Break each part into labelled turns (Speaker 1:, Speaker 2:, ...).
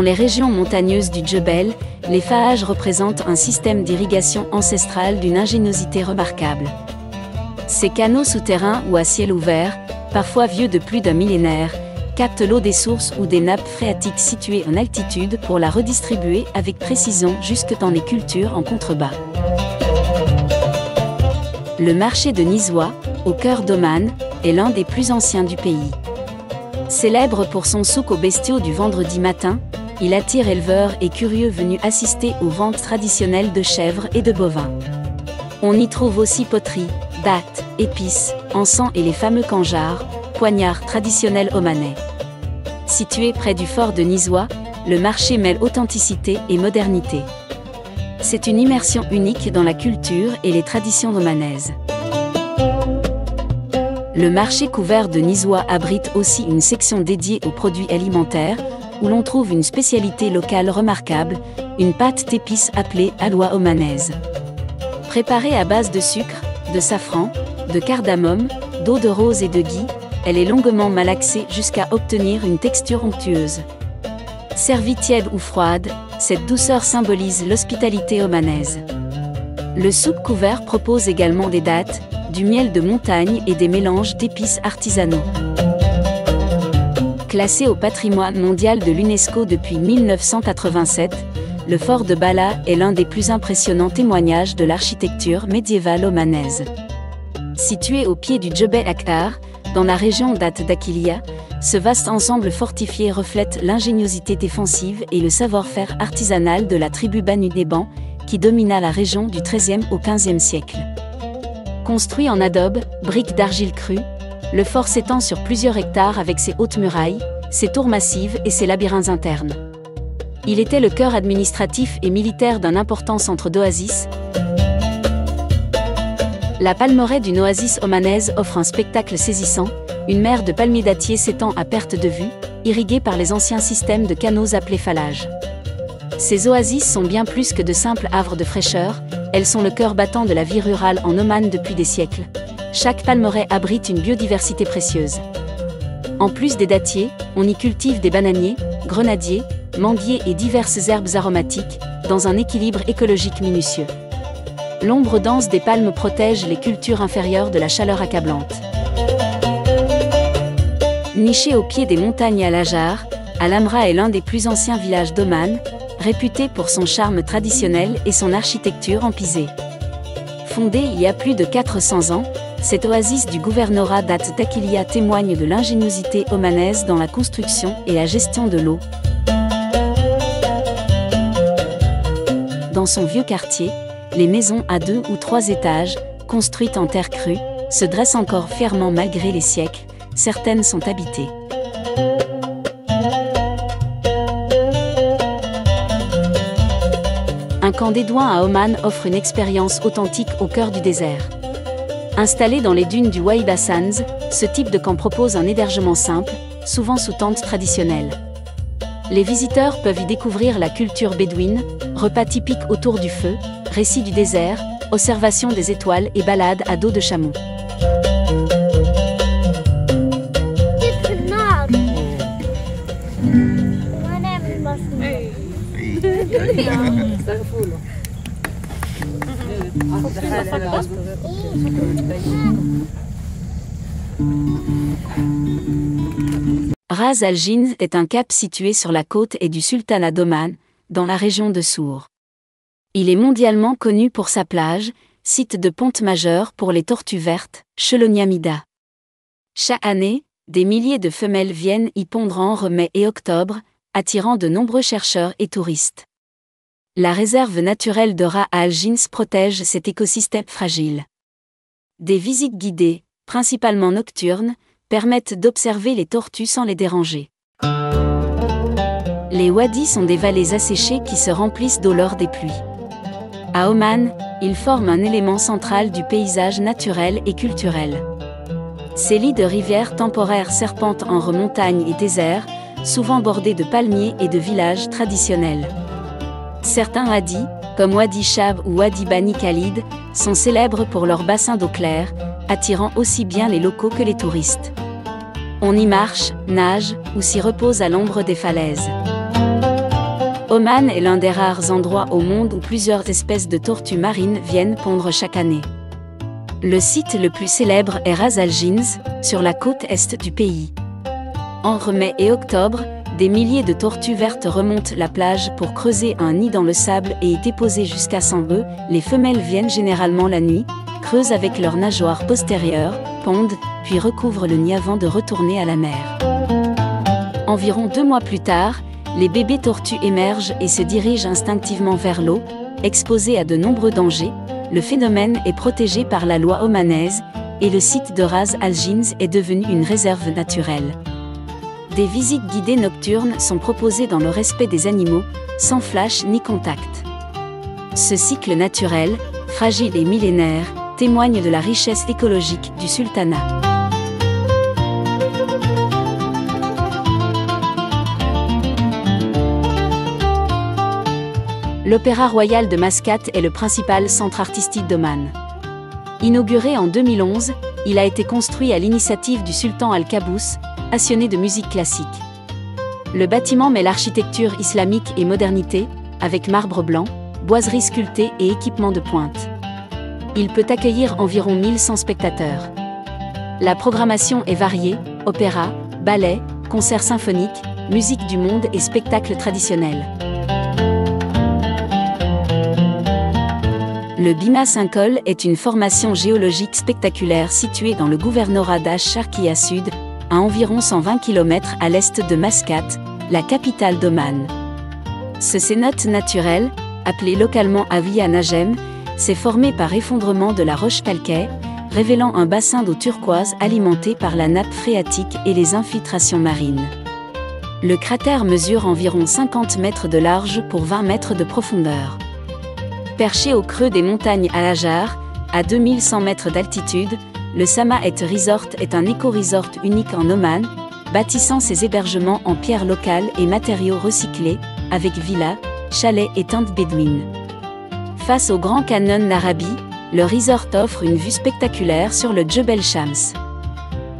Speaker 1: les régions montagneuses du Djebel, les fahages représentent un système d'irrigation ancestral d'une ingéniosité remarquable. Ces canaux souterrains ou à ciel ouvert, parfois vieux de plus d'un millénaire, captent l'eau des sources ou des nappes phréatiques situées en altitude pour la redistribuer avec précision jusque dans les cultures en contrebas. Le marché de Nizwa, au cœur d'Oman, est l'un des plus anciens du pays. Célèbre pour son souk aux bestiaux du vendredi matin, il attire éleveurs et curieux venus assister aux ventes traditionnelles de chèvres et de bovins. On y trouve aussi poteries, dattes, épices, encens et les fameux kanjars, poignards traditionnels omanais. Situé près du fort de Nizwa, le marché mêle authenticité et modernité. C'est une immersion unique dans la culture et les traditions omanaises. Le marché couvert de Nizwa abrite aussi une section dédiée aux produits alimentaires, où l'on trouve une spécialité locale remarquable, une pâte d'épices appelée halwa omanaise. Préparée à base de sucre, de safran, de cardamome, d'eau de rose et de gui, elle est longuement malaxée jusqu'à obtenir une texture onctueuse. Servie tiède ou froide, cette douceur symbolise l'hospitalité omanaise. Le souk couvert propose également des dattes, du miel de montagne et des mélanges d'épices artisanaux. Classé au patrimoine mondial de l'UNESCO depuis 1987, le fort de Bala est l'un des plus impressionnants témoignages de l'architecture médiévale omanaise. Situé au pied du Djebel Akhdar, dans la région d'At-Dakhiliya, ce vaste ensemble fortifié reflète l'ingéniosité défensive et le savoir-faire artisanal de la tribu Banu Neban, qui domina la région du XIIIe au XVe siècle. Construit en adobe, briques d'argile crue, le fort s'étend sur plusieurs hectares avec ses hautes murailles, ses tours massives et ses labyrinthes internes. Il était le cœur administratif et militaire d'un important centre d'oasis. La palmeraie d'une oasis omanaise offre un spectacle saisissant, une mer de palmiers dattiers s'étend à perte de vue, irriguée par les anciens systèmes de canaux appelés falages. Ces oasis sont bien plus que de simples havres de fraîcheur, elles sont le cœur battant de la vie rurale en Oman depuis des siècles. Chaque palmeraie abrite une biodiversité précieuse. En plus des dattiers, on y cultive des bananiers, grenadiers, manguiers et diverses herbes aromatiques, dans un équilibre écologique minutieux. L'ombre dense des palmes protège les cultures inférieures de la chaleur accablante. Niché au pied des montagnes Al-Hajar, Al-Amra est l'un des plus anciens villages d'Oman, réputé pour son charme traditionnel et son architecture en pisé. Fondée il y a plus de 400 ans, cette oasis du gouvernorat d'At-Dakhiliya témoigne de l'ingéniosité omanaise dans la construction et la gestion de l'eau. Dans son vieux quartier, les maisons à 2 ou 3 étages, construites en terre crue, se dressent encore fièrement malgré les siècles, certaines sont habitées. Un camp bédouin à Oman offre une expérience authentique au cœur du désert. Installé dans les dunes du Wahiba Sands, ce type de camp propose un hébergement simple, souvent sous tente traditionnelle. Les visiteurs peuvent y découvrir la culture bédouine, repas typiques autour du feu, récits du désert, observation des étoiles et balades à dos de chameau. Ras Al-Jin est un cap situé sur la côte et du sultanat d'Oman, dans la région de Sour. Il est mondialement connu pour sa plage, site de ponte majeure pour les tortues vertes, Chelonia mida. Chaque année, des milliers de femelles viennent y pondre entre mai et octobre, attirant de nombreux chercheurs et touristes. La réserve naturelle de Ras Al-Jin protège cet écosystème fragile. Des visites guidées, principalement nocturnes, permettent d'observer les tortues sans les déranger. Les wadis sont des vallées asséchées qui se remplissent d'eau lors des pluies. À Oman, ils forment un élément central du paysage naturel et culturel. Ces lits de rivières temporaires serpentent entre montagnes et déserts, souvent bordés de palmiers et de villages traditionnels. Certains wadis, comme Wadi Shab ou Wadi Bani Khalid, sont célèbres pour leur bassin d'eau claire, attirant aussi bien les locaux que les touristes. On y marche, nage ou s'y repose à l'ombre des falaises. Oman est l'un des rares endroits au monde où plusieurs espèces de tortues marines viennent pondre chaque année. Le site le plus célèbre est Ras Al Ginz, sur la côte est du pays. Entre mai et octobre, des milliers de tortues vertes remontent la plage pour creuser un nid dans le sable et y déposer jusqu'à 100 œufs. Les femelles viennent généralement la nuit, creusent avec leurs nageoires postérieures, pondent, puis recouvrent le nid avant de retourner à la mer. Environ 2 mois plus tard, les bébés tortues émergent et se dirigent instinctivement vers l'eau, exposés à de nombreux dangers. Le phénomène est protégé par la loi omanaise, et le site de Ras Al Ginz est devenu une réserve naturelle. Des visites guidées nocturnes sont proposées dans le respect des animaux, sans flash ni contact. Ce cycle naturel, fragile et millénaire, témoigne de la richesse écologique du sultanat. L'Opéra Royal de Mascate est le principal centre artistique d'Oman. Inauguré en 2011, il a été construit à l'initiative du sultan Al-Qaboos, passionné de musique classique. Le bâtiment mêle architecture islamique et modernité, avec marbre blanc, boiseries sculptées et équipements de pointe. Il peut accueillir environ 1100 spectateurs. La programmation est variée, opéra, ballet, concerts symphoniques, musique du monde et spectacles traditionnels. Le Bima Sinkol est une formation géologique spectaculaire située dans le gouvernorat d'Ash-Sharqiya Sud, à environ 120 km à l'est de Mascate, la capitale d'Oman. Ce cénote naturel, appelé localement Aviya Najem, s'est formé par effondrement de la roche calcaire, révélant un bassin d'eau turquoise alimenté par la nappe phréatique et les infiltrations marines. Le cratère mesure environ 50 mètres de large pour 20 mètres de profondeur. Perché au creux des montagnes Al-Hajar, à 2100 mètres d'altitude, le Samaet Resort est un éco-resort unique en Oman, bâtissant ses hébergements en pierres locales et matériaux recyclés, avec villas, chalets et tentes bédouines. Face au Grand Canyon d'Arabie, le resort offre une vue spectaculaire sur le Djebel Shams.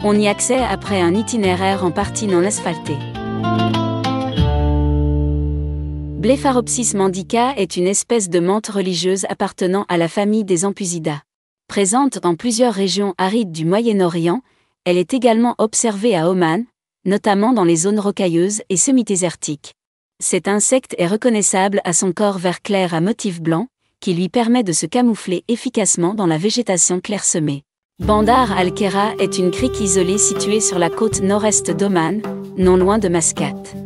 Speaker 1: On y accède après un itinéraire en partie non asphalté. Blepharopsis mendica est une espèce de menthe religieuse appartenant à la famille des Ampusidae. Présente dans plusieurs régions arides du Moyen-Orient, elle est également observée à Oman, notamment dans les zones rocailleuses et semi-désertiques. Cet insecte est reconnaissable à son corps vert clair à motif blanc, qui lui permet de se camoufler efficacement dans la végétation clairsemée. Bandar al-Kera est une crique isolée située sur la côte nord-est d'Oman, non loin de Mascate.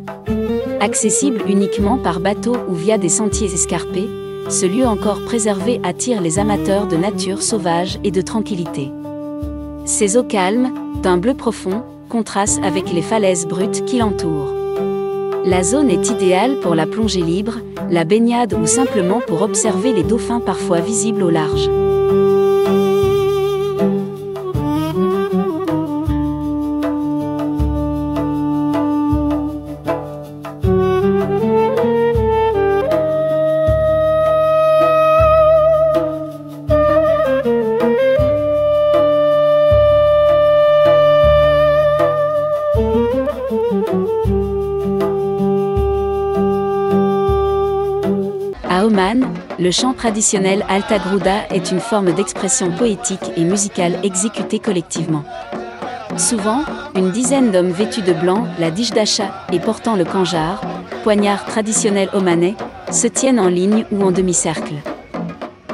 Speaker 1: Accessible uniquement par bateau ou via des sentiers escarpés, ce lieu encore préservé attire les amateurs de nature sauvage et de tranquillité. Ses eaux calmes, d'un bleu profond, contrastent avec les falaises brutes qui l'entourent. La zone est idéale pour la plongée libre, la baignade ou simplement pour observer les dauphins parfois visibles au large. À Oman, le chant traditionnel Altagrouda est une forme d'expression poétique et musicale exécutée collectivement. Souvent, une dizaine d'hommes vêtus de blanc, la dijdacha, et portant le kanjar, poignard traditionnel omanais, se tiennent en ligne ou en demi-cercle.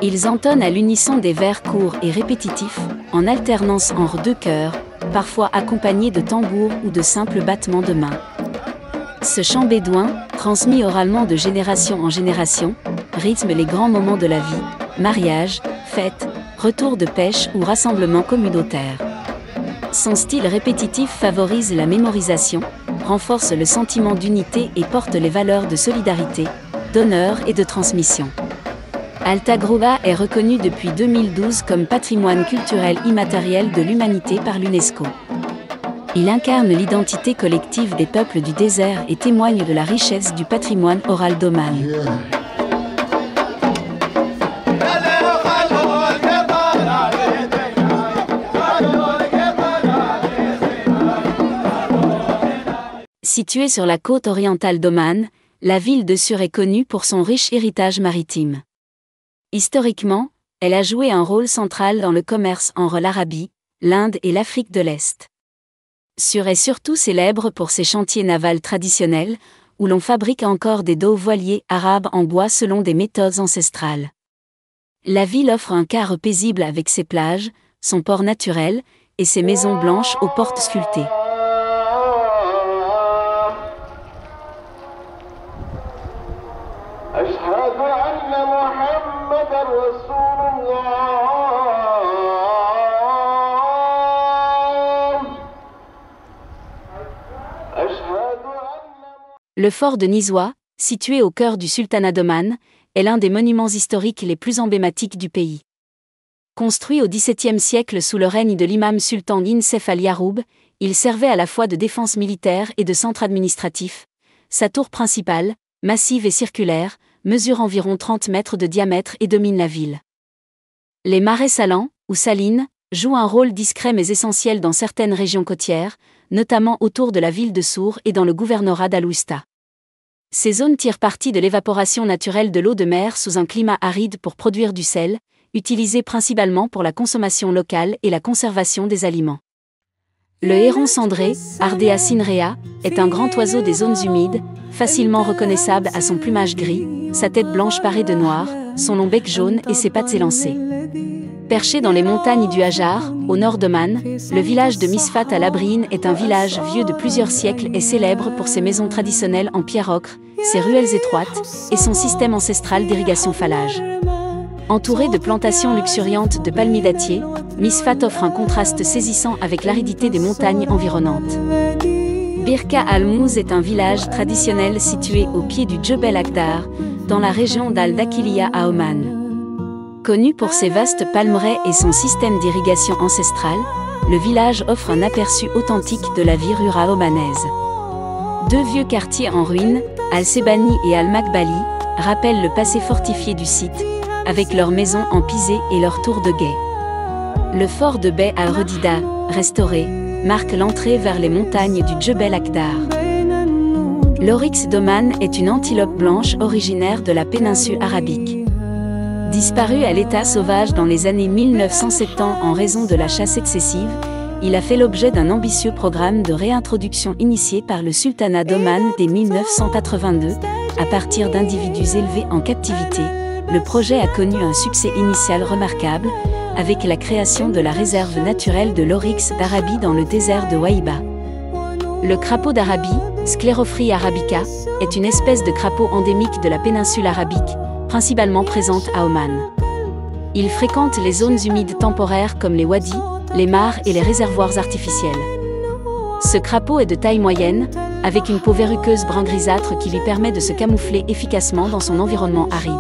Speaker 1: Ils entonnent à l'unisson des vers courts et répétitifs, en alternance entre deux chœurs, parfois accompagnés de tambours ou de simples battements de mains. Ce chant bédouin, transmis oralement de génération en génération, rythme les grands moments de la vie, mariage, fête, retour de pêche ou rassemblement communautaire. Son style répétitif favorise la mémorisation, renforce le sentiment d'unité et porte les valeurs de solidarité, d'honneur et de transmission. Altagrouda est reconnu depuis 2012 comme patrimoine culturel immatériel de l'humanité par l'UNESCO. Il incarne l'identité collective des peuples du désert et témoigne de la richesse du patrimoine oral d'Oman. Situé sur la côte orientale d'Oman, La ville de Sur est connue pour son riche héritage maritime. Historiquement, elle a joué un rôle central dans le commerce entre l'Arabie, l'Inde et l'Afrique de l'Est. Sur est surtout célèbre pour ses chantiers navals traditionnels, où l'on fabrique encore des dos voiliers arabes en bois selon des méthodes ancestrales. La ville offre un cadre paisible avec ses plages, son port naturel, et ses maisons blanches aux portes sculptées. Le fort de Nizwa, situé au cœur du sultanat d'Oman, est l'un des monuments historiques les plus emblématiques du pays. Construit au XVIIe siècle sous le règne de l'imam sultan Insef al-Yaroub, il servait à la fois de défense militaire et de centre administratif. Sa tour principale, massive et circulaire, mesure environ 30 mètres de diamètre et domine la ville. Les marais salants, ou salines, jouent un rôle discret mais essentiel dans certaines régions côtières, notamment autour de la ville de Sour et dans le gouvernorat d'Al-Ousta. Ces zones tirent parti de l'évaporation naturelle de l'eau de mer sous un climat aride pour produire du sel, utilisé principalement pour la consommation locale et la conservation des aliments. Le héron cendré, Ardea cinrea, est un grand oiseau des zones humides, facilement reconnaissable à son plumage gris, sa tête blanche parée de noir, son long bec jaune et ses pattes élancées. Perché dans les montagnes du Hajar, au nord d'Oman, le village de Misfat al-Abrine est un village vieux de plusieurs siècles et célèbre pour ses maisons traditionnelles en pierre ocre, ses ruelles étroites, et son système ancestral d'irrigation phallage. Entouré de plantations luxuriantes de palmiers dattiers, Misfat offre un contraste saisissant avec l'aridité des montagnes environnantes. Birka al-Mouz est un village traditionnel situé au pied du Djebel Akdar, dans la région d'Al-Dakhiliya à Oman. Connu pour ses vastes palmeraies et son système d'irrigation ancestral, le village offre un aperçu authentique de la vie rurale omanaise. Deux vieux quartiers en ruine, Al-Sebani et Al-Makbali, rappellent le passé fortifié du site, avec leurs maisons en pisé et leurs tours de guet. Le fort de Bey al-Redida, restauré, marque l'entrée vers les montagnes du Djebel Akdar. L'oryx d'Oman est une antilope blanche originaire de la péninsule arabique. Disparu à l'état sauvage dans les années 1970 en raison de la chasse excessive, il a fait l'objet d'un ambitieux programme de réintroduction initié par le sultanat d'Oman dès 1982, à partir d'individus élevés en captivité. Le projet a connu un succès initial remarquable, avec la création de la réserve naturelle de l'oryx d'Arabie dans le désert de Wahiba. Le crapaud d'Arabie, Sclerophrys arabica, est une espèce de crapaud endémique de la péninsule arabique, principalement présente à Oman. Il fréquente les zones humides temporaires comme les wadis, les mares et les réservoirs artificiels. Ce crapaud est de taille moyenne, avec une peau verruqueuse brun grisâtre qui lui permet de se camoufler efficacement dans son environnement aride.